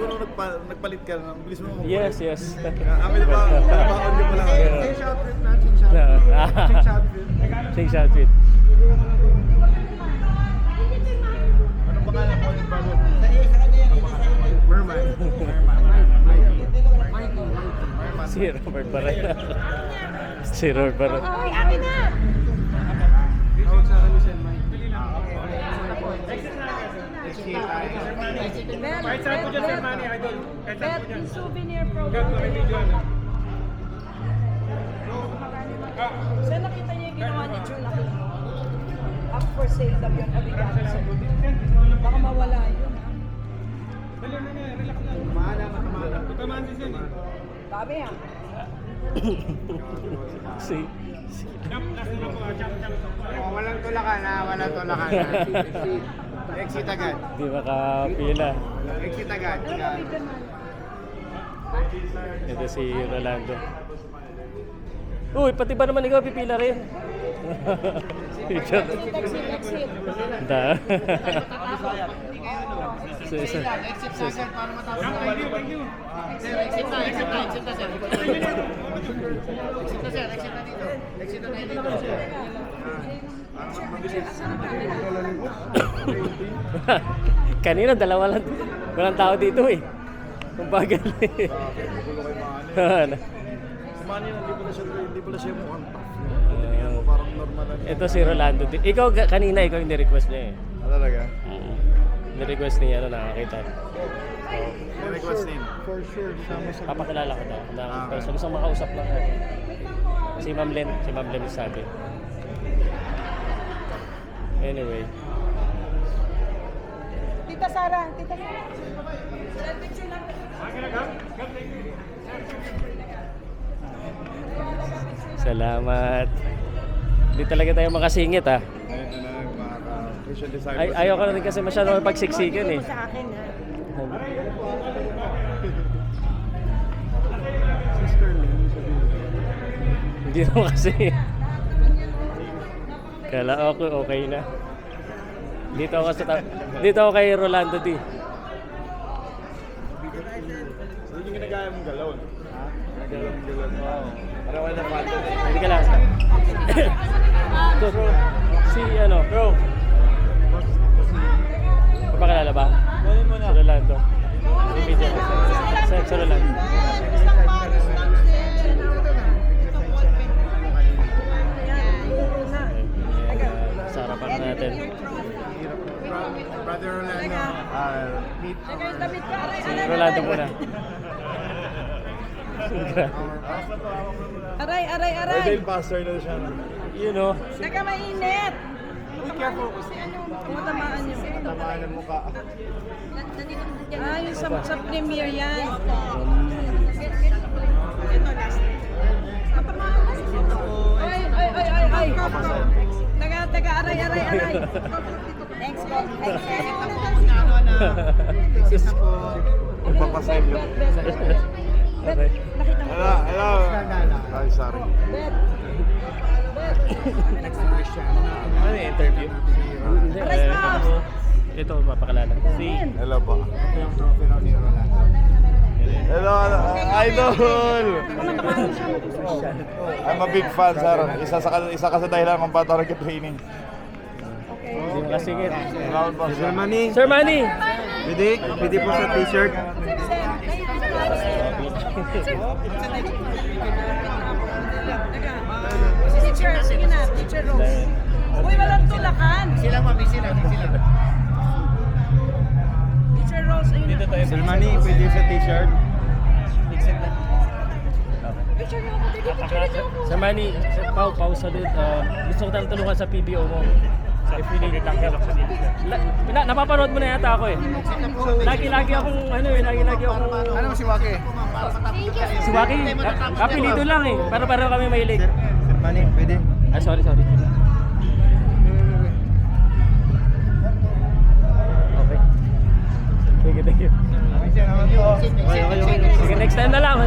nung nagpalit ka, ang bilis mo mamulit. Yes, yes. Amin ba? Baon ka pala. Change outfit na, change outfit. Change outfit. Change outfit. Anong pangalan mo yung bago? Merman. Si Robert Barrera. Si Robert Barrera. Ay, akin na! Tawag sa akin ni Sen Mike. Kahit saan po dyan, Sir Manny, idol. Bet, yung souvenir program. Saan nakita niyo yung ginawa ni Jun? Up for sale daw yung kabigatan sa bubi. Baka mawala yun. Tumamaan din yan eh. Sabi ha. Si Walang tulakan ha, walang tulakan ha. Exit agad. di makapila. Exit agad. Ano ba bigyan man? Ito si Rolando. Uy, pati ba naman ikaw pipila rin? Joke. Exit. Da. Exit agad para matapos. Thank you. Sir, exit na, exit na, exit na sir. Exit na sir, exit na dito. Exit na tayo dito. Kanina dalawa lang. Walang tao dito eh. Kung bagal eh. Si Manny, hindi pala siya mukhang tough. Parang normal lang. Ito si Rolando. Ikaw kanina ikaw yung ni-request niya eh. Talaga? Ni-request niya nakakita. May request name. For sure, sama sa Papakilala ko daw. Pero sa gusto makausap lang. Si Ma'am Len yung sabi. Anyway. Tita Sara. Send picture lang. Salamat. Hindi talaga tayo makasingit ah. Ayun na yung mga facial designers. Ay, ayaw ka na rin kasi masyado pagsiksikan eh. Sa akin ha. sister Lynn. Hindi naman kasi. Kala ako okay na. Dito ako kay Rolando D. So, yung ginagaya mong galon. Ha? Ginagaya mong galon. Oo. Para wala na pato. Hindi ka lang. Si ano? Bro. Papakilala ba? Si Rolando. Si Medyo. Si Rolando. Sa harapan natin. Brother Rolando. Meet Damit ka. Si Rolando muna. Aray. Ordained pastor na siya. You know. Naga mainit. Be careful. Matamaan niyo. Tamaan ng mukha. Ah, yung sa premiere yan. Ay. Taga, aray. Thanks, po. Exit na po. Magpapasay yun. Okay. Nakita mo. Hello. Ay, sorry. Ano yung interview? Hindi. Aray, Pops! Ito, papakilala. Si Hello po. Ito yung trophy raw ni Rolando. Hello, idol! I'm a big fan, sir. Isa ka sa dahilan kung ba't ako nag-training. Hindi mo kasingit. Salamat po, sir. Manny. Sir Manny! Pwede po sa t-shirt. Teacher, sige na. Teacher Rose. Uy, walang tulakan. Sila mami, sila. Teacher Rose, ayun Dito na. tayo. Sir Manny, pwede sa t-shirt. Picture niyo ako. Sige, picture niyo ako. Sir Manny, Pau, salud. Gusto ko tayong tulungan sa PBO mo. If you need lang help sa dito. Napapanood mo na yata ako eh. Lagi akong lagi akong... Ano si Waki? Si Waki, kapilido lang eh. Para kami mahilig. Sir Manny, pwede. Ay, sorry. Okay. Thank you. Thank you. Sige, next time na lang.